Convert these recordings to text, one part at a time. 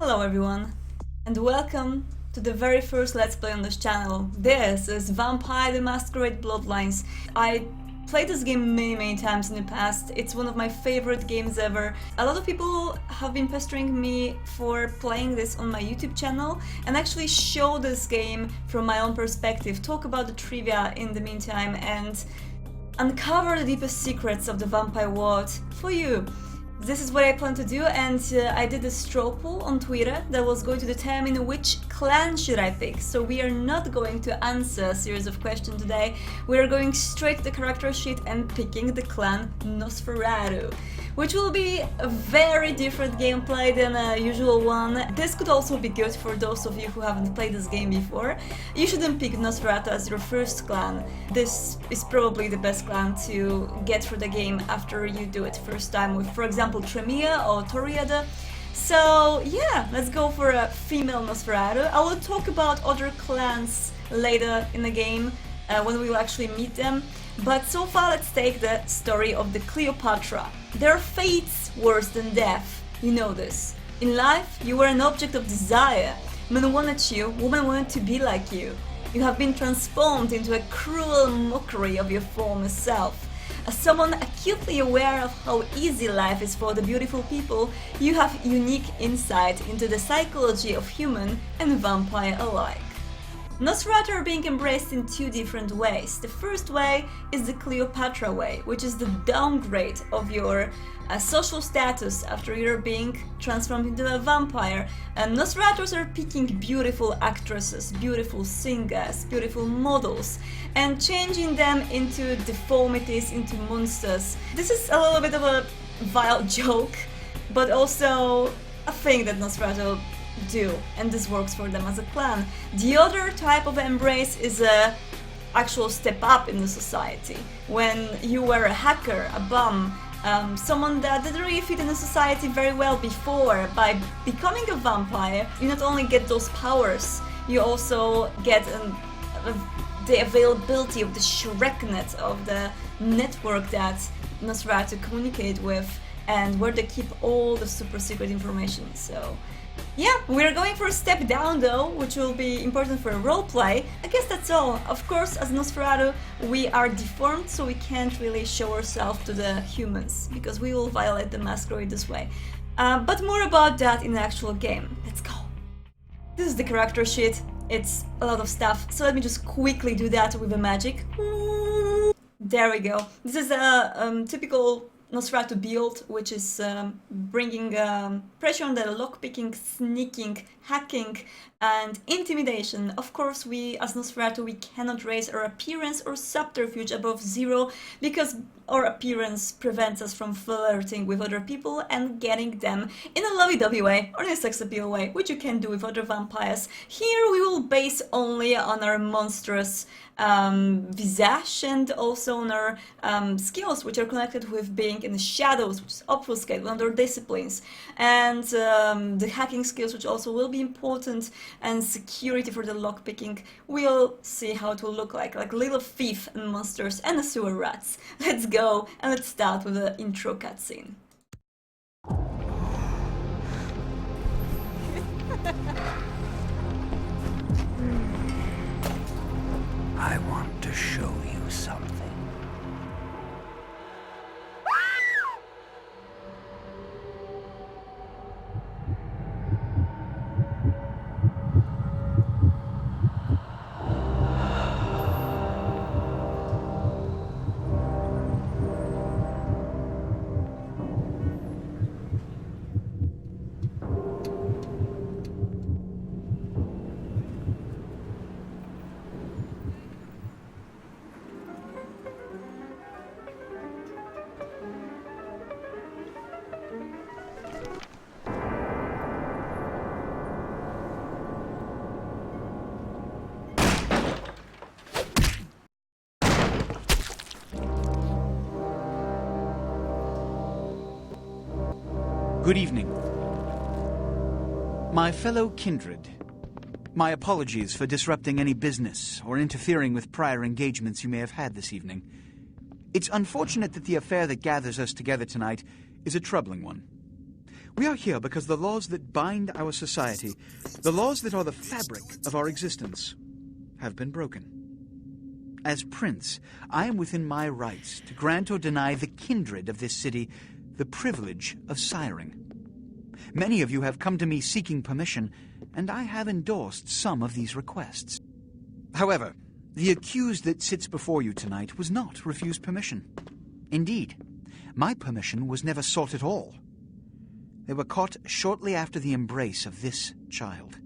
Hello everyone, and welcome to the very first Let's Play on this channel. This is Vampire the Masquerade Bloodlines. I played this game many times in the past. It's one of my favorite games ever. A lot of people have been pestering me for playing this on my YouTube channel and actually show this game from my own perspective, talk about the trivia in the meantime, and uncover the deepest secrets of the vampire world for you. This is what I plan to do, and I did a straw poll on Twitter that was going to determine which clan should I pick. So we are not going to answer a series of questions today. We are going straight to the character sheet and picking the clan NOSFERATU, which will be a very different gameplay than a usual one. This could also be good for those of you who haven't played this game before. You shouldn't pick NOSFERATU as your first clan. This is probably the best clan to get through the game after you do it first time with, for example, Tremia or Toriada. So yeah, let's go for a female NOSFERATU. I will talk about other clans later in the game when we will actually meet them. But so far, let's take the story of the Cleopatra. Their fate's worse than death. You know this. In life, you were an object of desire. Men wanted you, women wanted to be like you. You have been transformed into a cruel mockery of your former self. As someone acutely aware of how easy life is for the beautiful people, you have unique insight into the psychology of human and vampire alike. NOSFERATU are being embraced in two different ways. The first way is the Cleopatra way, which is the downgrade of your social status after you're being transformed into a vampire. And NOSFERATUs are picking beautiful actresses, beautiful singers, beautiful models, and changing them into deformities, into monsters. This is a little bit of a vile joke, but also a thing that NOSFERATU do, and this works for them as a clan. The other type of embrace is a actual step up in the society. When you were a hacker, a bum, someone that didn't really fit in the society very well before, by becoming a vampire, you not only get those powers, you also get the availability of the Shreknet, of the network that NOSFERATU communicate with, and where they keep all the super secret information. So yeah, we're going for a step down though, which will be important for a roleplay. I guess that's all. Of course, as NOSFERATU, we are deformed, so we can't really show ourselves to the humans, because we will violate the masquerade this way. But more about that in the actual game. Let's go. This is the character sheet. It's a lot of stuff, so let me just quickly do that with the magic. There we go. This is a typical NOSFERATU build, which is bringing pressure on the lockpicking, sneaking, hacking, and intimidation. Of course, we as NOSFERATU, we cannot raise our appearance or subterfuge above 0, because our appearance prevents us from flirting with other people and getting them in a lovey-dovey way or in a sex appeal way, which you can do with other vampires. Here we will base only on our monstrous visage, and also on our skills, which are connected with being in the shadows, which is obfuscate, one of their disciplines, and the hacking skills, which also will be important, and security for the lockpicking. We'll see how it will look like little thief and monsters and the sewer rats. Let's go, and let's start with the intro cutscene. I want to show you something. Good evening. My fellow kindred, my apologies for disrupting any business or interfering with prior engagements you may have had this evening. It's unfortunate that the affair that gathers us together tonight is a troubling one. We are here because the laws that bind our society, the laws that are the fabric of our existence, have been broken. As prince, I am within my rights to grant or deny the kindred of this city the privilege of siring. Many of you have come to me seeking permission, and I have endorsed some of these requests. However, the accused that sits before you tonight was not refused permission. Indeed, my permission was never sought at all. They were caught shortly after the embrace of this child.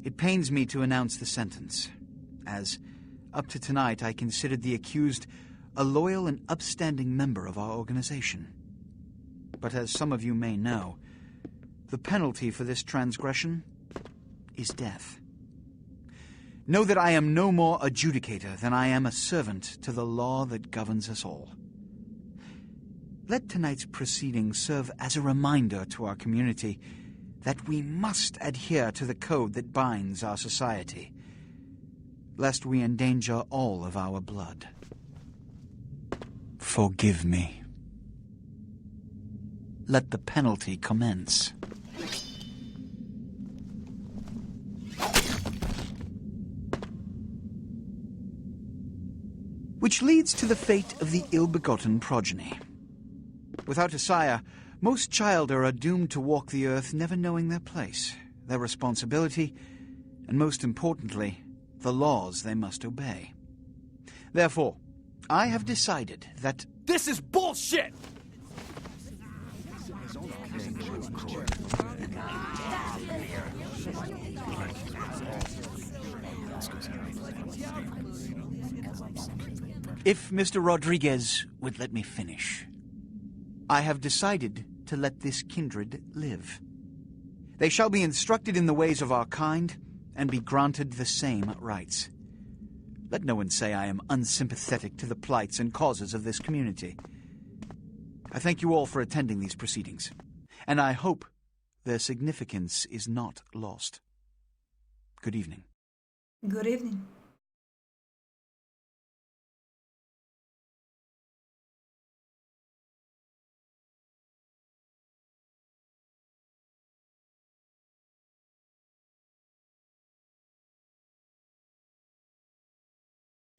It pains me to announce the sentence, as up to tonight I considered the accused a loyal and upstanding member of our organization. But as some of you may know, the penalty for this transgression is death. Know that I am no more adjudicator than I am a servant to the law that governs us all. Let tonight's proceedings serve as a reminder to our community that we must adhere to the code that binds our society, lest we endanger all of our blood. Forgive me. Let the penalty commence. Which leads to the fate of the ill-begotten progeny. Without a sire, most childer are doomed to walk the earth never knowing their place, their responsibility, and most importantly, the laws they must obey. Therefore, I have decided that... This is bullshit! If Mr. Rodriguez would let me finish. I have decided to let this kindred live. They shall be instructed in the ways of our kind and be granted the same rights. Let no one say I am unsympathetic to the plights and causes of this community. I thank you all for attending these proceedings, and I hope their significance is not lost. Good evening. Good evening.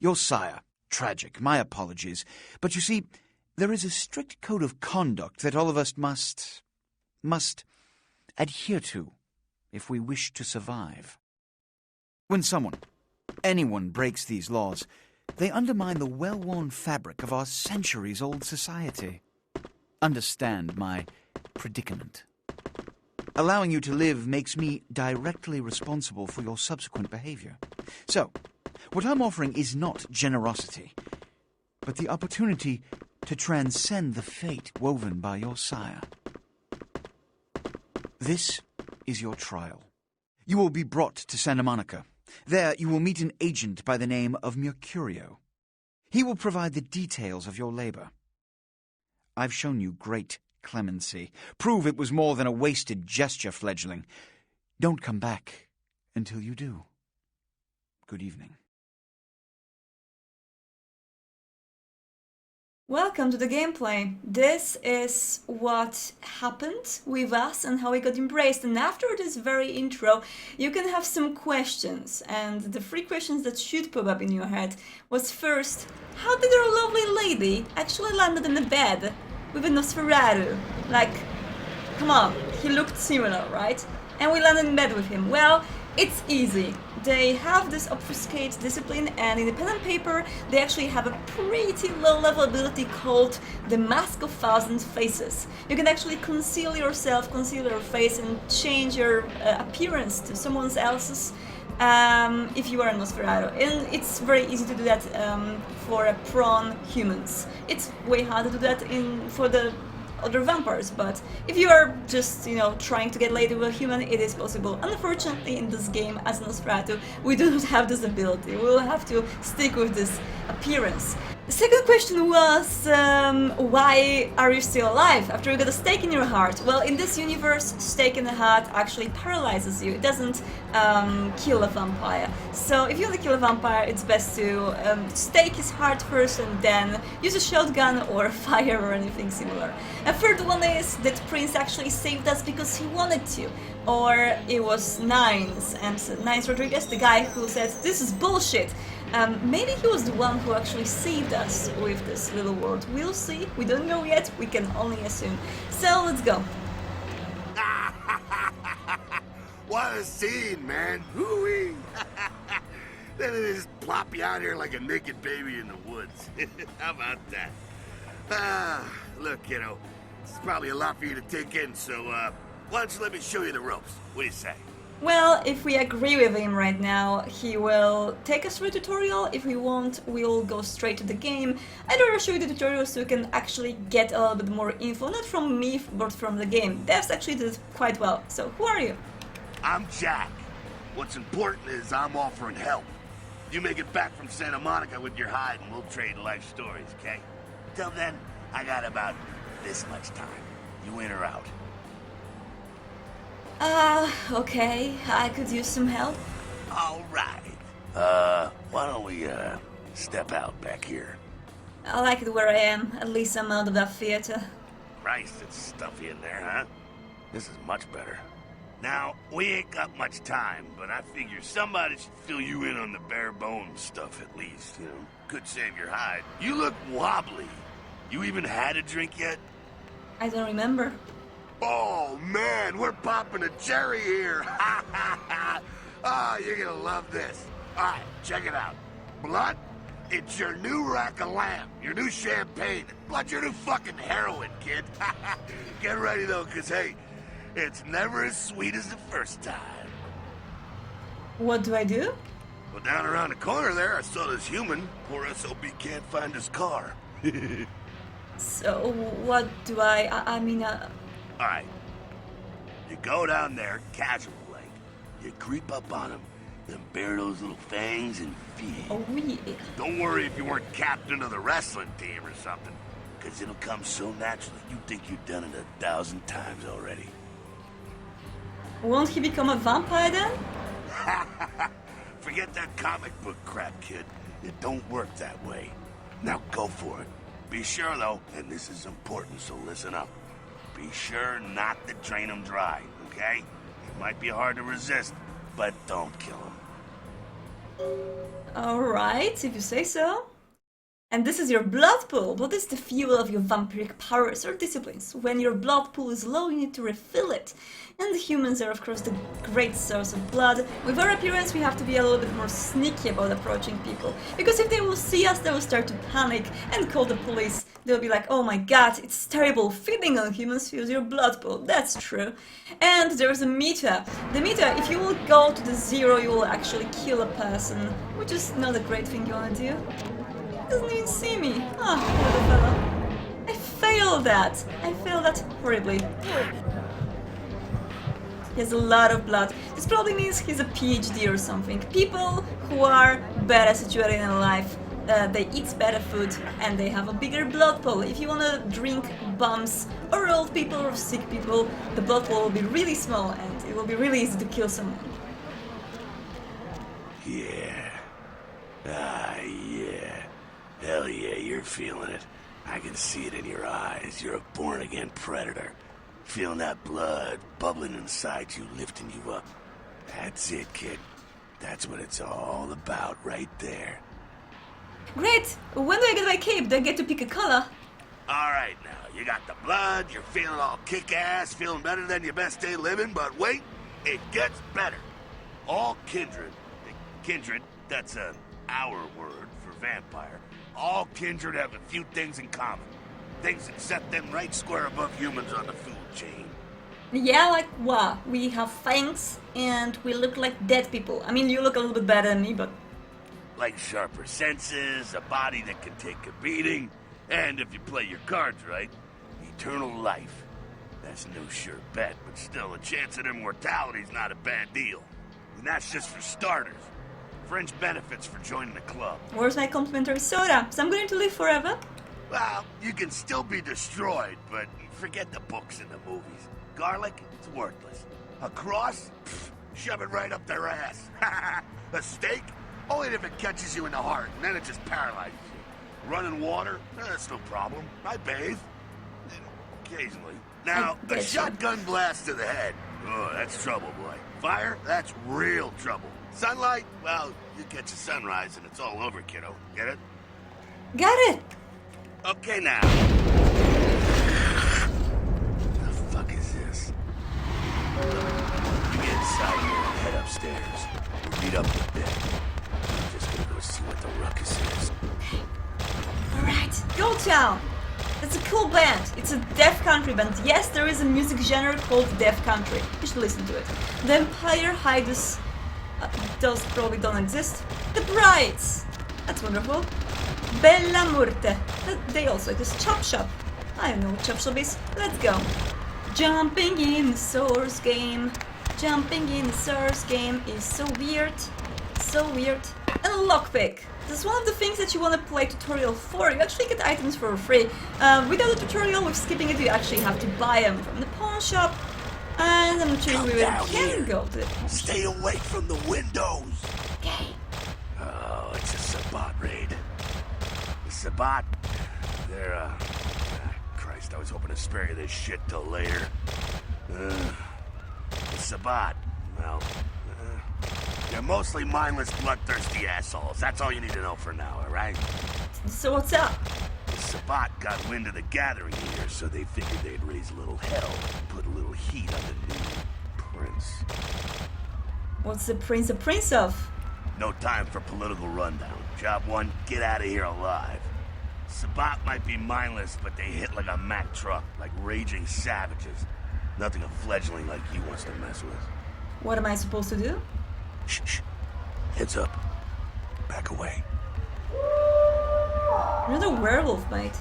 Your sire, tragic, my apologies. But you see, there is a strict code of conduct that all of us must adhere to if we wish to survive. When anyone breaks these laws, they undermine the well-worn fabric of our centuries-old society. Understand my predicament. Allowing you to live makes me directly responsible for your subsequent behavior. So, what I'm offering is not generosity, but the opportunity to transcend the fate woven by your sire. This is your trial. You will be brought to Santa Monica. There you will meet an agent by the name of Mercurio. He will provide the details of your labor. I've shown you great clemency. Prove it was more than a wasted gesture, fledgling. Don't come back until you do. Good evening. Welcome to the gameplay. This is what happened with us and how we got embraced. And after this very intro, you can have some questions. And the 3 questions that should pop up in your head was first, how did our lovely lady actually landed in a bed with a NOSFERATU? Like, come on, he looked similar, right? And we landed in bed with him. Well, it's easy. They have this obfuscate discipline, and in the pen and paper they actually have a pretty low-level ability called the Mask of Thousand Faces. You can actually conceal yourself, conceal your face, and change your appearance to someone else's if you are a NOSFERATU. And it's very easy to do that for prawn humans. It's way harder to do that for the other vampires, but if you are just, trying to get laid with a human, it is possible. Unfortunately, in this game, as NOSFERATU, we do not have this ability. We will have to stick with this appearance. The second question was, why are you still alive after you got a stake in your heart? Well, in this universe, stake in the heart actually paralyzes you. It doesn't kill a vampire. So if you want to kill a vampire, it's best to stake his heart first and then use a shotgun or fire or anything similar. A third one is that Prince actually saved us because he wanted to. Or it was Nines, and Nines Rodriguez, the guy who said, this is bullshit. Maybe he was the one who actually saved us with this little world. We'll see. We don't know yet. We can only assume. So let's go. What a scene, man. Hoo-wee. Then they just plop you out here like a naked baby in the woods. How about that? Look, kiddo. This is probably a lot for you to take in, so why don't you let me show you the ropes? What do you say? Well, if we agree with him right now, he will take us through a tutorial. If we won't, we'll go straight to the game. I'd rather show you the tutorial so you can actually get a little bit more info, not from me, but from the game. Devs actually did it quite well. So, who are you? I'm Jack. What's important is I'm offering help. You make it back from Santa Monica with your hide and we'll trade life stories, okay? Till then, I got about this much time. You in or out? Okay, I could use some help. All right. Why don't we, step out back here? I like it where I am. At least I'm out of that theater. Christ, it's stuffy in there, huh? This is much better. Now, we ain't got much time, but I figure somebody should fill you in on the bare bones stuff at least, you know? Could save your hide. You look wobbly. You even had a drink yet? I don't remember. Oh, man, we're popping a cherry here. Ah, you're gonna love this. All right, check it out. Blood, it's your new rack of lamb, your new champagne. Blood, your new fucking heroin, kid. Get ready, though, because, hey, it's never as sweet as the first time. What do I do? Well, down around the corner there, I saw this human. Poor SOB can't find his car. So, what do I mean, All right. You go down there, casual like. You creep up on him, then bare those little fangs and feed. oh yeah. Don't worry if you weren't captain of the wrestling team or something, because it'll come so naturally you think you've done it 1,000 times already. Won't he become a vampire then? Forget that comic book crap, kid. It don't work that way. Now go for it. Be sure, though, and this is important, so listen up. Be sure not to drain him dry, okay? It might be hard to resist, but don't kill him. Alright, if you say so. And this is your blood pool. What is the fuel of your vampiric powers or disciplines? When your blood pool is low, you need to refill it. And the humans are, of course, the great source of blood. With our appearance, we have to be a little bit more sneaky about approaching people. Because if they will see us, they will start to panic and call the police. They'll be like, oh my god, it's terrible, feeding on humans fuels your blood pool. That's true. And there's a meter. The meter, if you will go to the 0, you will actually kill a person. Which is not a great thing you want to do. Doesn't even see me. Ah, little fella. I failed that. I failed that horribly. He has a lot of blood. This probably means he's a PhD or something. People who are better situated in life, they eat better food and they have a bigger blood pool. If you wanna drink bums or old people or sick people, the blood pool will be really small and it will be really easy to kill someone. Yeah. Ah, yeah. Hell yeah, you're feeling it. I can see it in your eyes. You're a born-again predator. Feeling that blood bubbling inside you, lifting you up. That's it, kid. That's what it's all about right there. Great! When do I get my cape? Do I get to pick a color? Alright now, you got the blood, you're feeling all kick-ass, feeling better than your best day living, but wait, it gets better. All kindred, that's our word for vampire, all kindred have a few things in common. Things that set them right square above humans on the food chain. Yeah, like what? We have fangs and we look like dead people. I mean, you look a little bit better than me, but... Like sharper senses, a body that can take a beating, and if you play your cards right, eternal life. That's no sure bet, but still, a chance at immortality's not a bad deal. And that's just for starters. fringe benefits for joining the club. Where's my complimentary soda? So I'm going to live forever? Well, you can still be destroyed, but forget the books and the movies. Garlic, it's worthless. A cross? Pfft, shove it right up their ass. A steak? Only if it catches you in the heart, and then it just paralyzes you. Running water? That's no problem. I bathe. Occasionally. Now, a shotgun blast to the head. Oh, that's trouble, boy. Fire? That's real trouble. Sunlight? Well, you catch a sunrise and it's all over, kiddo. Get it? Got it! Okay, now. The fuck is this? You get inside here and head upstairs. We'll meet up in a bit. I'm just gonna go see what the ruckus is. Alright, go town! It's a cool band. It's a death country band. Yes, there is a music genre called death country. You should listen to it. The Empire Hides. Those probably don't exist. The Brides. That's wonderful. Bella Murte. They also exist. Chop Shop. I don't know what Chop Shop is. Let's go. Jumping in the source game. Jumping in the source game is so weird. So weird. And a lockpick. This is one of the things that you want to play tutorial for. You actually get items for free. Without a tutorial, with skipping it, you actually have to buy them from the pawn shop. And I'm not sure we can go to it. Stay away from the windows. Okay. Oh, it's a Sabbat raid. The Sabbat, they're, Christ, I was hoping to spare you this shit till later. The Sabbat, well, they're mostly mindless, bloodthirsty assholes. That's all you need to know for now, alright? So what's up? The Sabbat got wind of the gathering here, so they figured they'd raise a little hell and put a little heat on the new prince. What's the prince a prince of? No time for political rundown. Job one, get out of here alive. Sabbat might be mindless, but they hit like a Mack truck, like raging savages. Nothing a fledgling like you wants to mess with. What am I supposed to do? Shh, shh. Heads up. Back away. You're the werewolf, mate.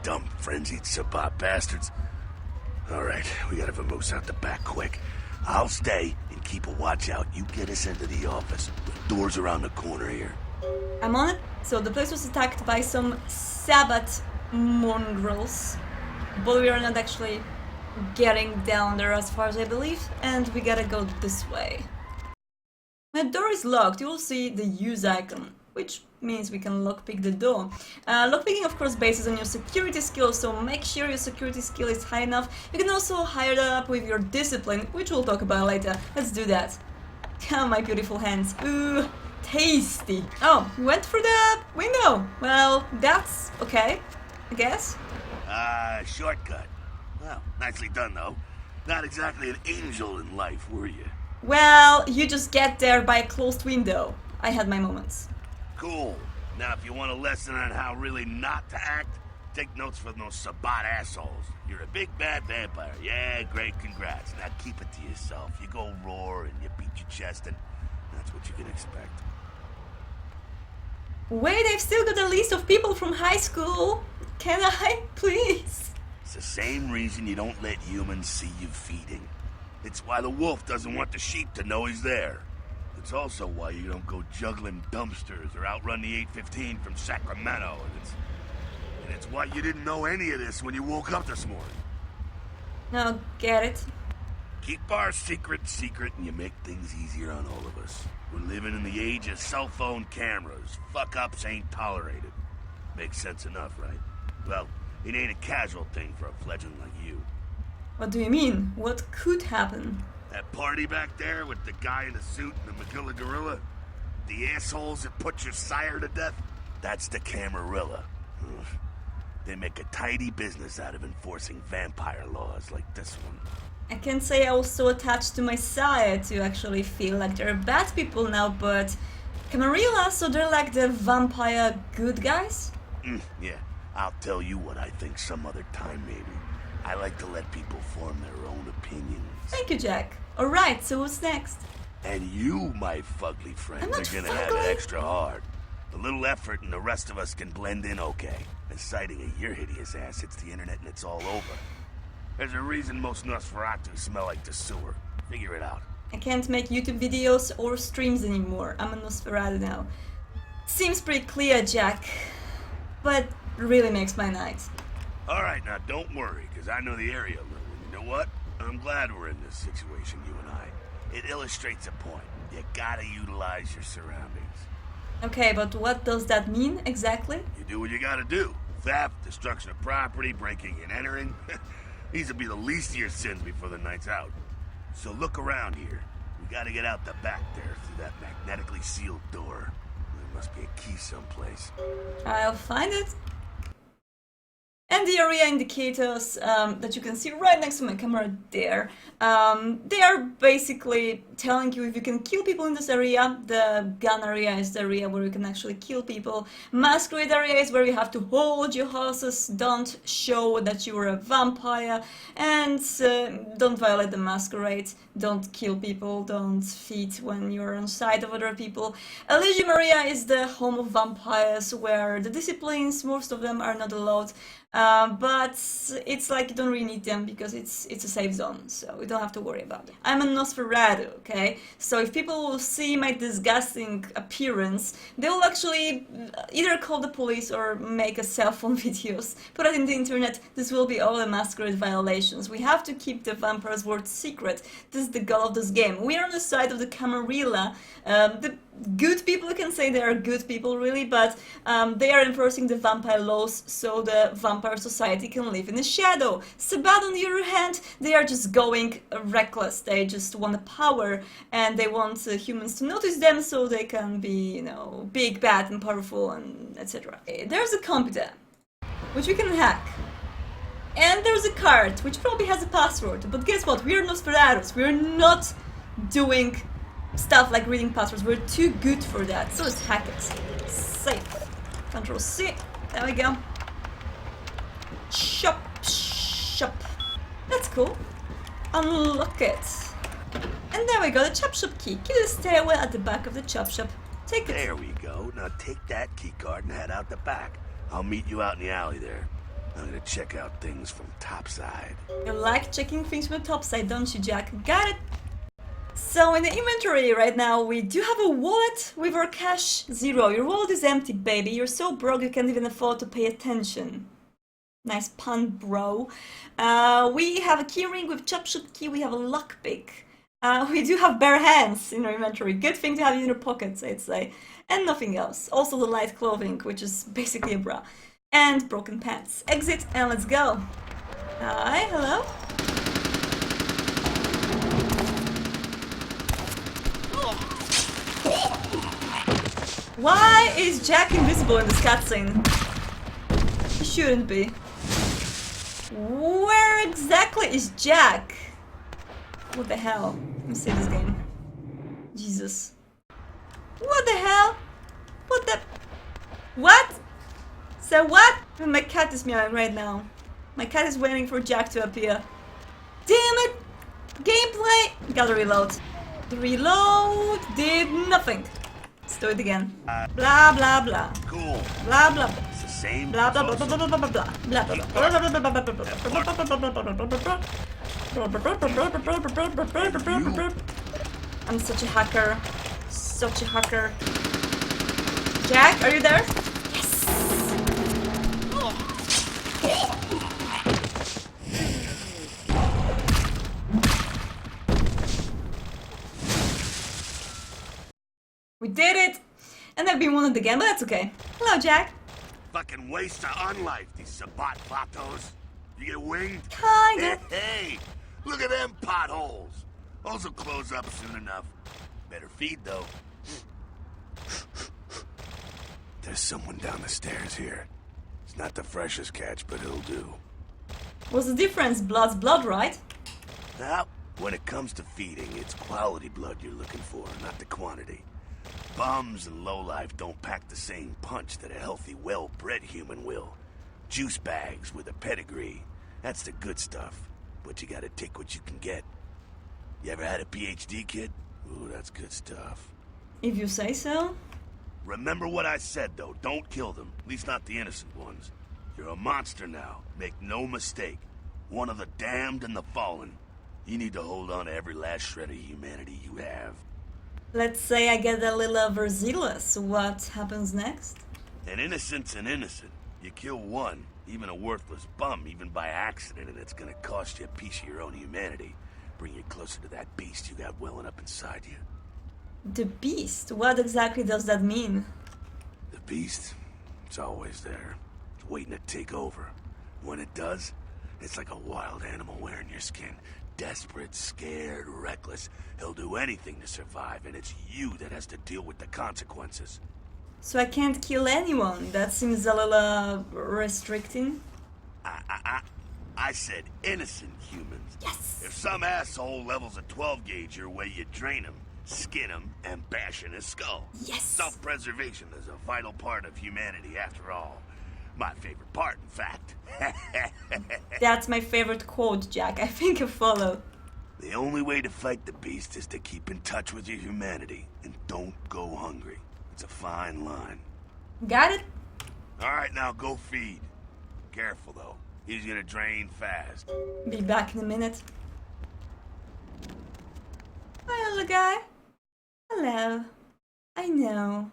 Dumb, frenzied Sabbat bastards. Alright, we gotta vamoose out the back quick. I'll stay and keep a watch out. You get us into the office. The door's around the corner here. I'm on it. So the place was attacked by some Sabbat mongrels. But we are not actually getting down there as far as I believe. And we gotta go this way. My door is locked. You will see the use icon, which means we can lockpick the door. Lockpicking, of course, bases on your security skills, so make sure your security skill is high enough. You can also hire that up with your discipline, which we'll talk about later. Let's do that. Oh, my beautiful hands. Ooh, tasty. Oh, we went for the window. Well, that's okay, I guess. Shortcut. Well, nicely done, though. Not exactly an angel in life, were you? Well, you just get there by a closed window. I had my moments. Cool. Now, if you want a lesson on how really not to act, take notes from those Sabbat assholes. You're a big bad vampire. Yeah, great, congrats. Now keep it to yourself. You go roar and you beat your chest, and that's what you can expect. Wait, I've still got a list of people from high school. Can I, please? It's the same reason you don't let humans see you feeding. It's why the wolf doesn't want the sheep to know he's there. It's also why you don't go juggling dumpsters or outrun the 815 from Sacramento. And it's why you didn't know any of this when you woke up this morning. No, get it. Keep our secret, and you make things easier on all of us. We're living in the age of cell phone cameras. Fuck-ups ain't tolerated. Makes sense enough, right? Well, it ain't a casual thing for a fledgling like you. What do you mean? What could happen? That party back there with the guy in the suit and the Magilla gorilla? The assholes that put your sire to death? That's the Camarilla. They make a tidy business out of enforcing vampire laws like this one. I can't say I was so attached to my side to actually feel like they're bad people now, but Camarilla, so they're like the vampire good guys? Yeah, I'll tell you what I think some other time, maybe. I like to let people form their own opinions. Thank you, Jack. Alright, so what's next? And you, my fugly friend, I'm are not gonna have it fugly. extra hard. A little effort and the rest of us can blend in okay. And citing of your hideous ass hits the internet and it's all over. There's a reason most NOSFERATU smell like the sewer. Figure it out. I can't make YouTube videos or streams anymore. I'm a NOSFERATU now. Seems pretty clear, Jack. But really makes my night. Alright, now don't worry, because I know the area a little. And you know what? I'm glad we're in this situation, you and I. It illustrates a point. You gotta utilize your surroundings. Okay, but what does that mean exactly? You do what you gotta do. Theft, destruction of property, breaking and entering. These will be the least of your sins before the night's out. So look around here. We gotta get out the back there through that magnetically sealed door. There must be a key someplace. I'll find it. And the area indicators that you can see right next to my camera there, they are basically telling you if you can kill people in this area. The gun area is the area where you can actually kill people. Masquerade area is where you have to hold your horses, don't show that you are a vampire, and don't violate the masquerade, don't kill people, don't feed when you're on side of other people. Elysium area is the home of vampires, where the disciplines, most of them are not allowed. But it's like you don't really need them because it's a safe zone, so we don't have to worry about it. I'm a NOSFERATU, okay? So if people will see my disgusting appearance, they will actually either call the police or make a cell phone videos, put it in the internet. This will be all a masquerade violations. We have to keep the vampire's word secret. This is the goal of this game. We are on the side of the Camarilla. The good people can say they are good people, really, but they are enforcing the vampire laws so the vampire society can live in the shadow. Sabbat, on the other hand, they are just going reckless. They just want the power and they want humans to notice them so they can be, you know, big, bad, and powerful, and etc. There's a computer which we can hack. And there's a card which probably has a password. But guess what? We are NOSFERATUs. We're not doing stuff like reading passwords. We're too good for that. So let's hack it. Safe. Control C. There we go. Shop. Shop. That's cool. Unlock it. And there we go. The chop shop key. Key to the stairwell at the back of the chop shop. Take it. There we go. Now take that key card and head out the back. I'll meet you out in the alley there. I'm gonna check out things from topside. You like checking things from the top side, don't you, Jack? Got it! So in the inventory right now, we do have a wallet with our cash 0. Your wallet is empty, baby. You're so broke you can't even afford to pay attention. Nice pun, bro. We have a keyring with chop shop key. We have a lockpick. We do have bare hands in our inventory. Good thing to have in your pockets, I'd say. And nothing else. Also the light clothing, which is basically a bra. And broken pants. Exit and let's go. Hi, hello. Why is Jack invisible in this cutscene? He shouldn't be. Where exactly is Jack? What the hell? Let me save this game. Jesus. What the hell? What the... What? So what? My cat is meowing right now. My cat is waiting for Jack to appear. Damn it! Gameplay! Gotta reload. The reload did nothing. Let's do it again. Blah blah blah. Cool. Blah blah blah. It's the same. Blah blah blah blah blah blah blah blah blah blah. I'm such a hacker. Such a hacker. Jack, are you there? Yes! We did it! And I've been wounded again, but that's okay. Hello, Jack. Fucking waste of unlife, these Sabbat vatos. You get winged? Kinda. Hey, look at them potholes. Those will close up soon enough. Better feed, though. There's someone down the stairs here. It's not the freshest catch, but it'll do. What's the difference? Blood's blood, right? Now, when it comes to feeding, it's quality blood you're looking for, not the quantity. Bums and lowlife don't pack the same punch that a healthy, well-bred human will. Juice bags with a pedigree, that's the good stuff. But you gotta take what you can get. You ever had a PhD, kid? Ooh, that's good stuff. If you say so. Remember what I said, though. Don't kill them. At least not the innocent ones. You're a monster now. Make no mistake. One of the damned and the fallen. You need to hold on to every last shred of humanity you have. Let's say I get a little overzealous. What happens next? An innocent's an innocent. You kill one, even a worthless bum, even by accident, and it's gonna cost you a piece of your own humanity. Bring you closer to that beast you got welling up inside you. The beast? What exactly does that mean? The beast? It's always there. It's waiting to take over. When it does, it's like a wild animal wearing your skin. Desperate, scared, reckless. He'll do anything to survive, and it's you that has to deal with the consequences. So I can't kill anyone? That seems a little restricting. I said innocent humans. Yes! If some asshole levels a 12 gauge your way, you drain him, skin him, and bash in his skull. Yes! Self-preservation is a vital part of humanity, after all. My favorite part, in fact. That's my favorite quote, Jack. I think you follow. The only way to fight the beast is to keep in touch with your humanity, and don't go hungry. It's a fine line. Got it? Alright, now go feed. Careful, though. He's gonna drain fast. Be back in a minute. Hi, little guy. Hello. I know.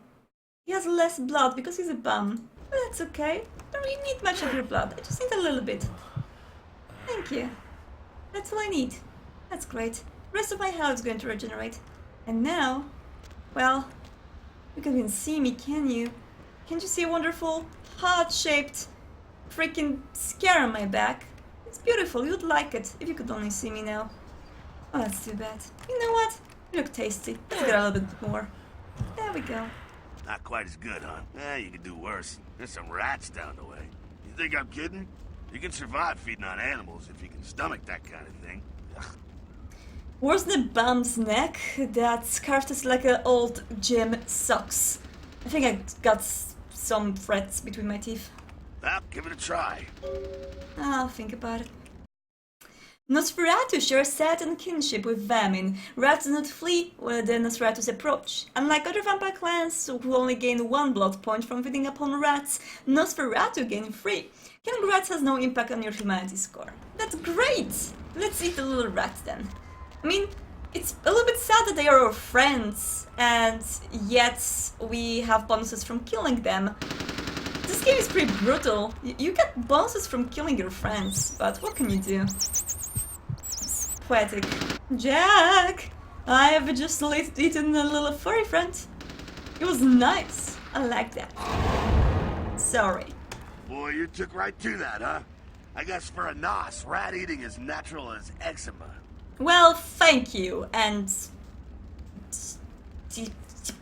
He has less blood because he's a bum. But that's okay. Don't really need much of your blood. I just need a little bit. Thank you. That's all I need. That's great. The rest of my health is going to regenerate. And now, well, you can't even see me, can you? Can't you see a wonderful, heart-shaped freaking scare on my back? It's beautiful. You'd like it if you could only see me now. Oh, that's too bad. You know what? You look tasty. Let's get a little bit more. There we go. Not quite as good, huh? You could do worse. There's some rats down the way. You think I'm kidding? You can survive feeding on animals if you can stomach that kind of thing. Ugh. Where's the bum's neck? That scarf is like an old gym socks. I think I got some frets between my teeth. Well, give it a try. I'll think about it. NOSFERATU share a certain kinship with vermin. Rats do not flee when the NOSFERATU's approach. Unlike other vampire clans who only gain 1 blood point from feeding upon rats, NOSFERATU gain 3. Killing rats has no impact on your humanity score. That's great! Let's eat the little rat then. I mean, it's a little bit sad that they are our friends, and yet we have bonuses from killing them. This game is pretty brutal. You get bonuses from killing your friends, but what can you do? It's poetic. Jack! I have just eaten a little furry friend. It was nice. I like that. Sorry. Boy, you took right to that, huh? I guess for a nos, rat eating is natural as eczema. Well, thank you, and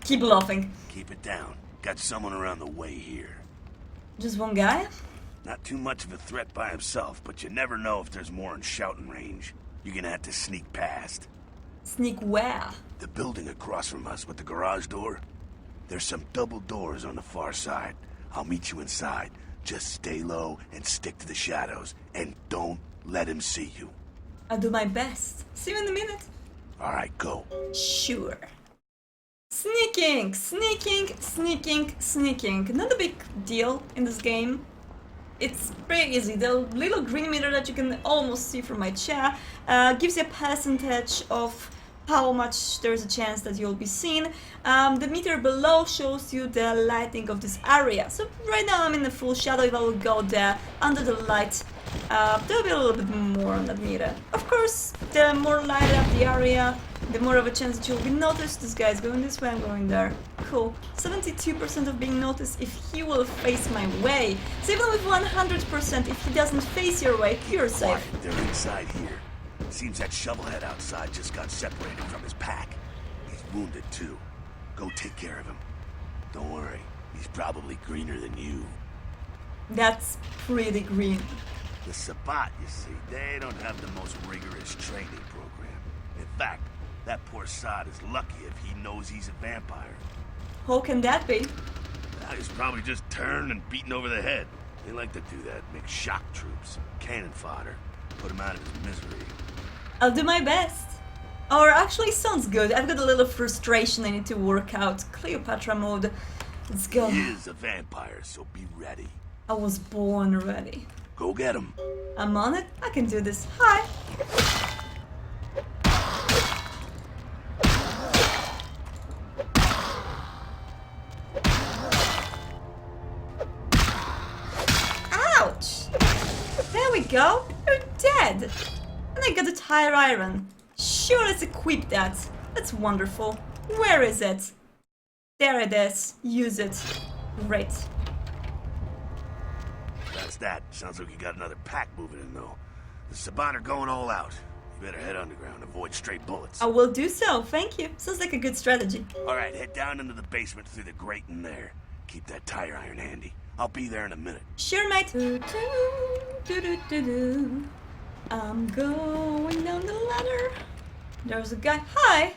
keep laughing. Keep it down. Got someone around the way here. Just one guy? Not too much of a threat by himself, but you never know if there's more in shouting range. You're gonna have to sneak past. Sneak where? The building across from us with the garage door. There's some double doors on the far side. I'll meet you inside. Just stay low and stick to the shadows, and don't let him see you. I'll do my best. See you in a minute. Alright, go. Sure. Sneaking, sneaking, sneaking, sneaking. Not a big deal in this game. It's pretty easy. The little green meter that you can almost see from my chair gives you a percentage of how much there's a chance that you'll be seen. The meter below shows you the lighting of this area. So right now I'm in the full shadow. If I will go there under the light, there'll be a little bit more on that meter. Of course, the more lighted up the area, the more of a chance that you'll be noticed. This guy's going this way, I'm going there. Cool. 72% of being noticed if he will face my way. So even with 100%, if he doesn't face your way, you're safe. Quiet, they're inside here. Seems that shovelhead outside just got separated from his pack. He's wounded too. Go take care of him. Don't worry, he's probably greener than you. That's pretty green. The Sabbat, you see, they don't have the most rigorous training program. In fact, that poor sod is lucky if he knows he's a vampire. How can that be? Well, he's probably just turned and beaten over the head. They like to do that, make shock troops, cannon fodder, put him out of his misery. I'll do my best. Or actually sounds good. I've got a little frustration I need to work out. Cleopatra mode. Let's go. He is a vampire, so be ready. I was born ready. Go get him. I'm on it. I can do this. Hi. Ouch! There we go. You're dead. And I got a tire iron. Sure, let's equip that. That's wonderful. Where is it? There it is. Use it. Great. That's that. Sounds like you got another pack moving in, though. The Sabbat are going all out. You better head underground, avoid stray bullets. I will do so, thank you. Sounds like a good strategy. Alright, head down into the basement through the grate in there. Keep that tire iron handy. I'll be there in a minute. Sure, mate. I'm going down the ladder. There's a guy. Hi!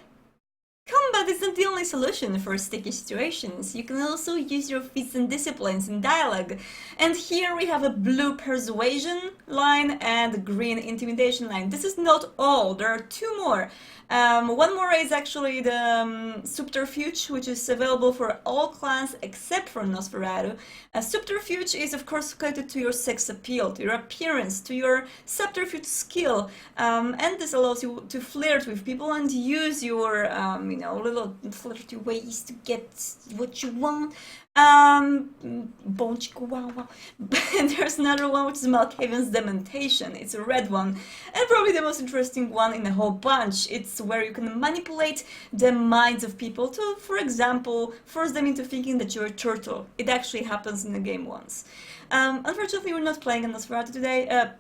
Combat isn't the only solution for sticky situations. You can also use your feats and disciplines in dialogue. And here we have a blue persuasion line and a green intimidation line. This is not all, there are two more. One more is actually the subterfuge, which is available for all clans except for NOSFERATU. Subterfuge is of course connected to your sex appeal, to your appearance, to your subterfuge skill, and this allows you to flirt with people and use your, little flirty ways to get what you want. Bon chihuahua. And there's another one which is Malkavian's Dementation. It's a red one, and probably the most interesting one in the whole bunch. It's where you can manipulate the minds of people to, for example, force them into thinking that you're a turtle. It actually happens in the game once. Unfortunately, we're not playing on NOSFERATU today.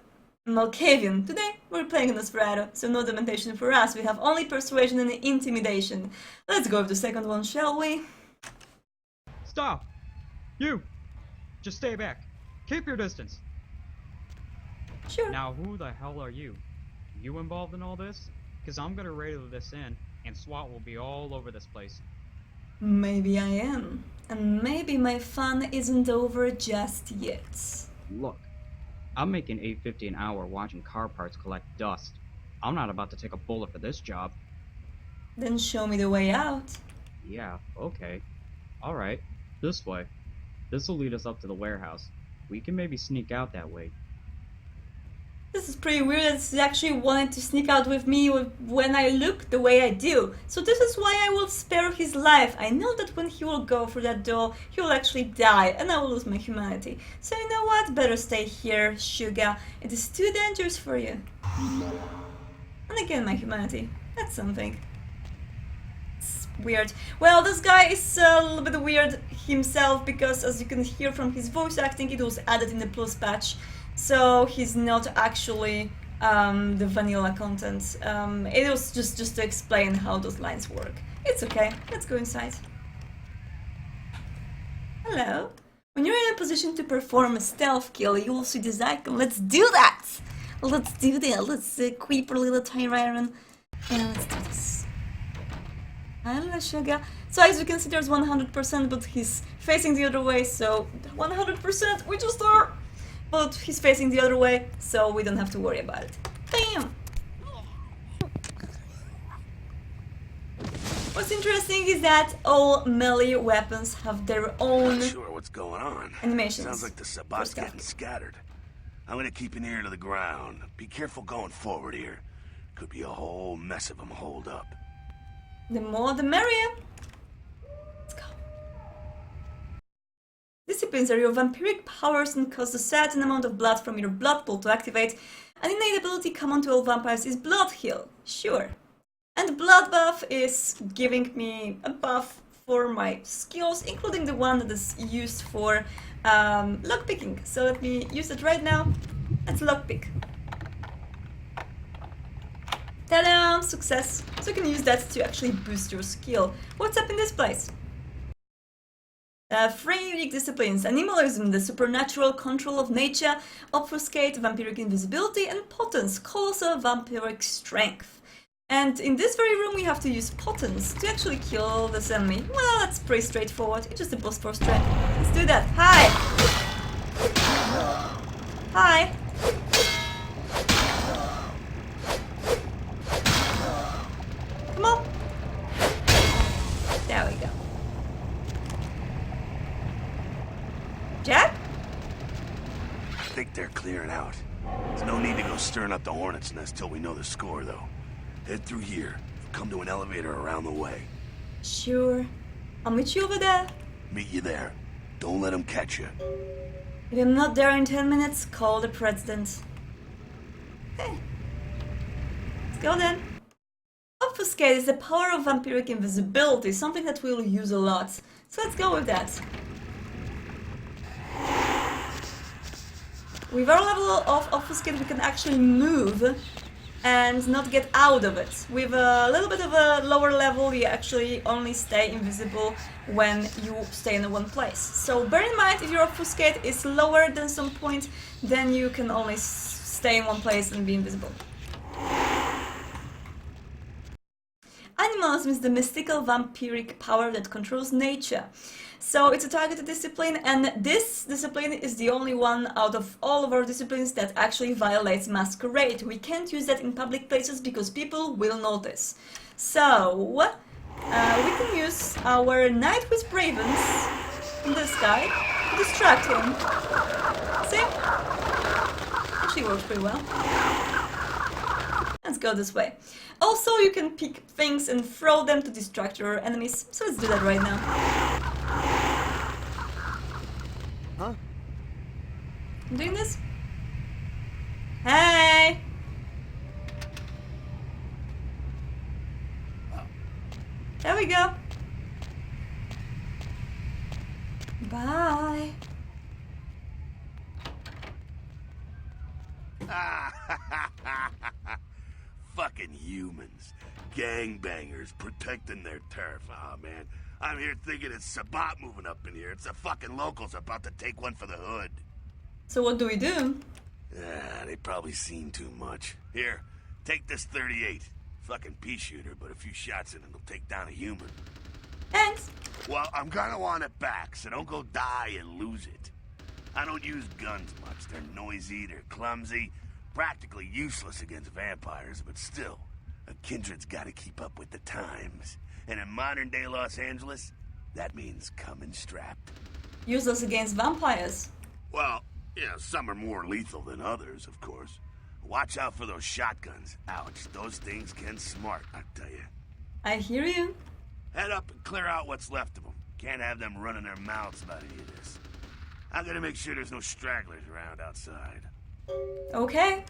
Malkavian. Today we're playing on NOSFERATU, so no Dementation for us. We have only Persuasion and Intimidation. Let's go with the second one, shall we? Stop! You! Just stay back. Keep your distance. Sure. Now, who the hell are you? You involved in all this? Because I'm gonna radio this in, and SWAT will be all over this place. Maybe I am. And maybe my fun isn't over just yet. Look, I'm making $8.50 an hour watching car parts collect dust. I'm not about to take a bullet for this job. Then show me the way out. Yeah, okay. Alright, this way. This'll lead us up to the warehouse. We can maybe sneak out that way. This is pretty weird that he actually wanted to sneak out with me when I look the way I do. So this is why I will spare his life. I know that when he will go through that door, he will actually die and I will lose my humanity. So you know what? Better stay here, Suga. It is too dangerous for you. And again, my humanity. That's something. It's weird. Well, this guy is a little bit weird himself because, as you can hear from his voice acting, it was added in the plus patch. So he's not actually the vanilla content. It was just to explain how those lines work. It's okay. Let's go inside. Hello. When you're in a position to perform a stealth kill, you will see this icon. Let's do that! Let's do that. Let's equip our little tire iron. And let's do this. Hello, Sugar. So as you can see, there's 100%, but he's facing the other way, so 100%, we just are! But he's facing the other way, so we don't have to worry about it. Bam! What's interesting is that all melee weapons have their own Not sure what's going on. animations. Sounds like the Sabbat's getting scattered. I'm gonna keep an ear to the ground. Be careful going forward here. Could be a whole mess of them holed up. The more the merrier. Let's go. Disciplines are your vampiric powers and cost a certain amount of blood from your blood pool to activate. An innate ability common to all vampires is Blood Heal. Sure. And Blood Buff is giving me a buff for my skills, including the one that is used for lockpicking. So let me use it right now. Let's lockpick. Ta-da! Success! So you can use that to actually boost your skill. What's up in this place? Three unique disciplines: animalism, the supernatural control of nature; obfuscate, vampiric invisibility; and potence, colossal vampiric strength. And in this very room we have to use potence to actually kill this enemy. Well, that's pretty straightforward. It's just a boost for strength. Let's do that. Hi! Hi! Come on! There we go. Jack? I think they're clearing out. There's no need to go stirring up the hornet's nest till we know the score, though. Head through here. Come to an elevator around the way. Sure. I'll meet you over there. Meet you there. Don't let them catch you. If I'm not there in 10 minutes, call the president. Hey. Let's go then. Obfuscate is the power of vampiric invisibility, something that we'll use a lot. So let's go with that. With our level of obfuscate we can actually move and not get out of it. With a little bit of a lower level you actually only stay invisible when you stay in one place. So bear in mind, if your obfuscate is lower than some point, then you can only stay in one place and be invisible. Animalism is the mystical vampiric power that controls nature. So it's a targeted discipline, and this discipline is the only one out of all of our disciplines that actually violates masquerade. We can't use that in public places because people will notice. So we can use our Night with Ravens in this guy to distract him. See? Actually works pretty well. Let's go this way. Also, you can pick things and throw them to distract your enemies, so let's do that right now. Huh? I'm doing this? Hey! There we go. Bye. Fucking humans. Gangbangers protecting their turf. Aw, man. I'm here thinking it's Sabbat moving up in here. It's the fucking locals about to take one for the hood. So what do we do? They probably seen too much. Here, take this 38. Fucking pea shooter, but a few shots in it will take down a human. Thanks. Well, I'm gonna want it back, so don't go die and lose it. I don't use guns much. They're noisy, they're clumsy, practically useless against vampires, but still, a kindred's gotta keep up with the times. And in modern-day Los Angeles, that means coming strapped. Useless against vampires. Well, yeah, some are more lethal than others, of course. Watch out for those shotguns. Ouch, those things can smart, I tell you. I hear you. Head up and clear out what's left of them. Can't have them running their mouths about any of this. I gotta make sure there's no stragglers around outside. Okay.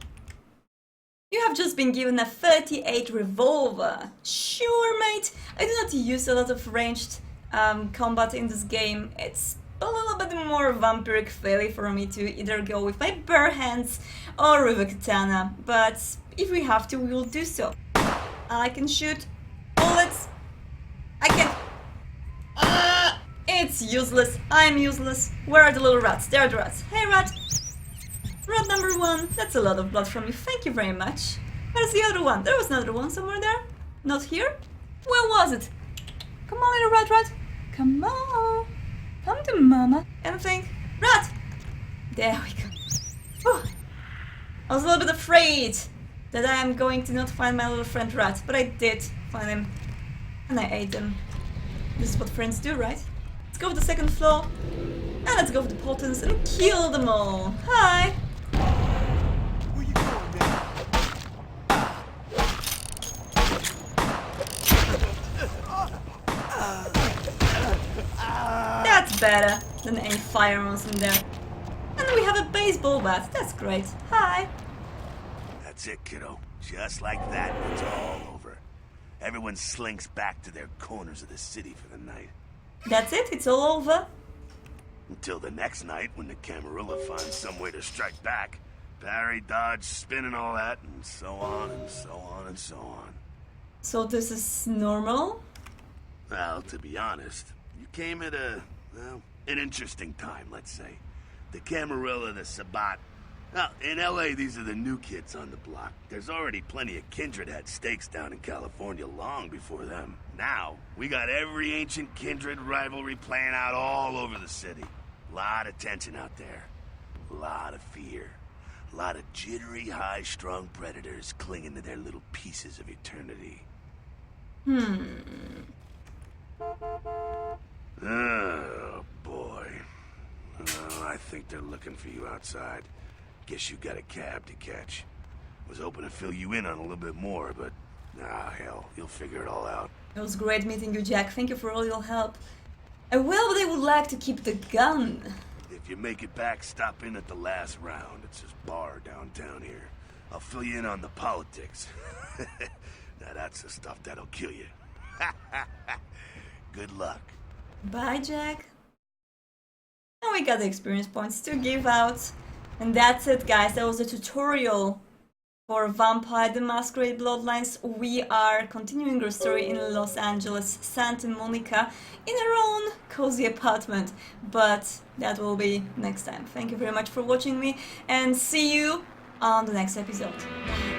You have just been given a 38 revolver. Sure, mate. I do not use a lot of ranged combat in this game. It's a little bit more vampiric friendly for me to either go with my bare hands or with a katana. But if we have to, we will do so. I can shoot bullets. I can... It's useless. I'm useless. Where are the little rats? There are the rats. Hey, rat. Rat number 1. That's a lot of blood from you. Thank you very much. Where's the other one? There was another one somewhere there. Not here? Where was it? Come on, little rat. Come on. Come to mama. Anything? Rat! There we go. Whew. I was a little bit afraid that I am going to not find my little friend Rat, but I did find him. And I ate him. This is what friends do, right? Let's go to the second floor. And let's go for the potence and kill them all. Hi! Where you going, man? That's better than any firearms in there. And we have a baseball bat. That's great. Hi! That's it, kiddo. Just like that, it's all over. Everyone slinks back to their corners of the city for the night. That's it? It's all over? Until the next night, when the Camarilla finds some way to strike back. Parry, dodge, spin and all that, and so on and so on and so on. So this is normal? Well, to be honest, you came at a, well, An interesting time, let's say. The Camarilla, the Sabbat. Now, in LA, these are the new kids on the block. There's already plenty of kindred had stakes down in California long before them. Now, we got every ancient kindred rivalry playing out all over the city. Lot of tension out there. Lot of fear. A lot of jittery, high-strung predators clinging to their little pieces of eternity. Oh, boy. Oh, I think they're looking for you outside. Guess you got a cab to catch. Was hoping to fill you in on a little bit more, but... hell, you'll figure it all out. It was great meeting you, Jack. Thank you for all your help. I will, but I would like to keep the gun. If you make it back, stop in at the last round. It's this bar downtown here. I'll fill you in on the politics. Now that's the stuff that'll kill you. Good luck. Bye, Jack. And we got the experience points to give out. And that's it, guys. That was a tutorial for Vampire the Masquerade Bloodlines. We are continuing our story in Los Angeles, Santa Monica, in our own cozy apartment. But that will be next time. Thank you very much for watching me, and see you on the next episode. Bye.